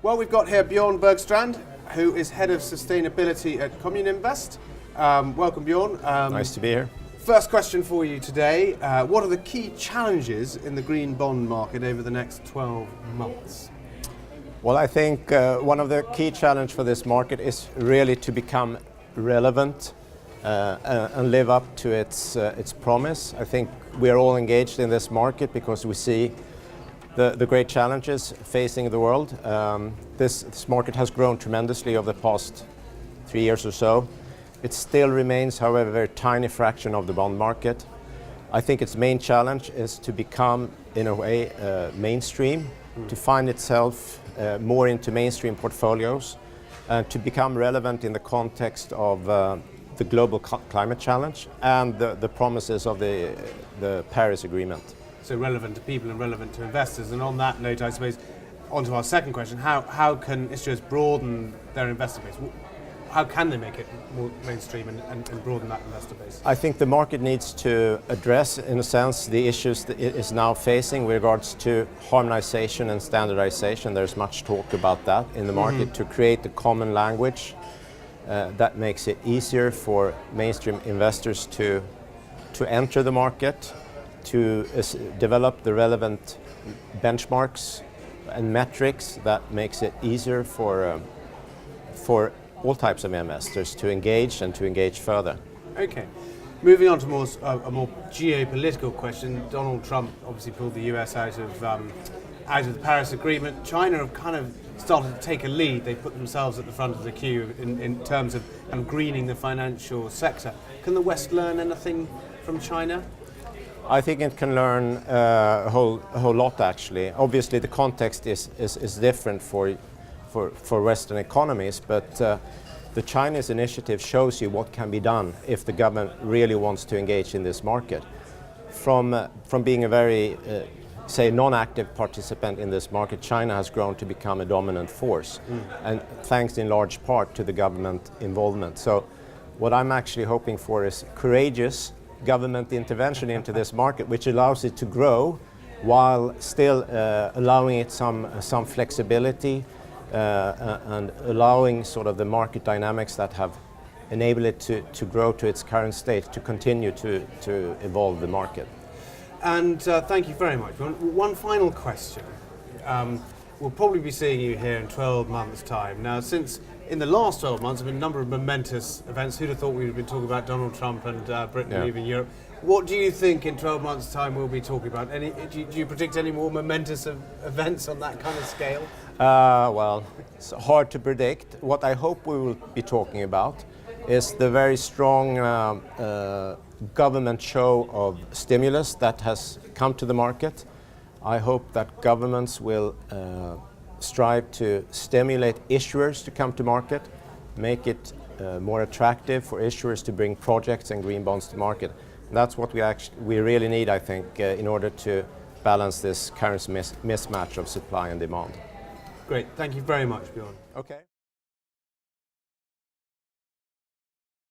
Well, we've got here Bjorn Bergstrand, who is Head of Sustainability at Kommuninvest. Welcome, Bjorn. Nice to be here. First question for you today. What are the key challenges in the green bond market over the next 12 months? Well, I think one of the key challenges for this market is really to become relevant and live up to its promise. I think we are all engaged in this market because we see the great challenges facing the world. This market has grown tremendously over the past 3 years or so. It still remains, however, a very tiny fraction of the bond market. I think its main challenge is to become, in a way, mainstream, to find itself more into mainstream portfolios, and to become relevant in the context of the global climate challenge and the promises of the Paris Agreement. So relevant to people and relevant to investors. And on that note, I suppose, on to our second question, how can issuers broaden their investor base? How can they make it more mainstream and broaden that investor base? I think the market needs to address, in a sense, the issues that it is now facing with regards to harmonization and standardization. There's much talk about that in the market, to create a common language that makes it easier for mainstream investors to enter the market, to develop the relevant benchmarks and metrics that makes it easier for all types of investors to engage and to engage further. Okay. Moving on to a more geopolitical question. Donald Trump obviously pulled the US out of the Paris Agreement. China have kind of started to take a lead. They put themselves at the front of the queue in terms of greening the financial sector. Can the West learn anything from China? I think it can learn a whole lot, actually. Obviously, the context is different for Western economies, but the Chinese initiative shows you what can be done if the government really wants to engage in this market. From being a very, say, non-active participant in this market, China has grown to become a dominant force, and thanks in large part to the government involvement. So what I'm actually hoping for is courageous government intervention into this market, which allows it to grow while still allowing it some flexibility, and allowing sort of the market dynamics that have enabled it to grow to its current state, to continue to evolve the market. And thank you very much. One final question. We'll probably be seeing you here in 12 months' time. Now, since in the last 12 months there have been a number of momentous events, who'd have thought we would have been talking about Donald Trump and Britain leaving Europe? What do you think in 12 months' time we'll be talking about? Do you predict any more momentous events on that kind of scale? Well, it's hard to predict. What I hope we will be talking about is the very strong government show of stimulus that has come to the market. I hope that governments will strive to stimulate issuers to come to market, make it more attractive for issuers to bring projects and green bonds to market. And that's what we really need, I think, in order to balance this current mismatch of supply and demand. Great. Thank you very much, Bjorn. Okay.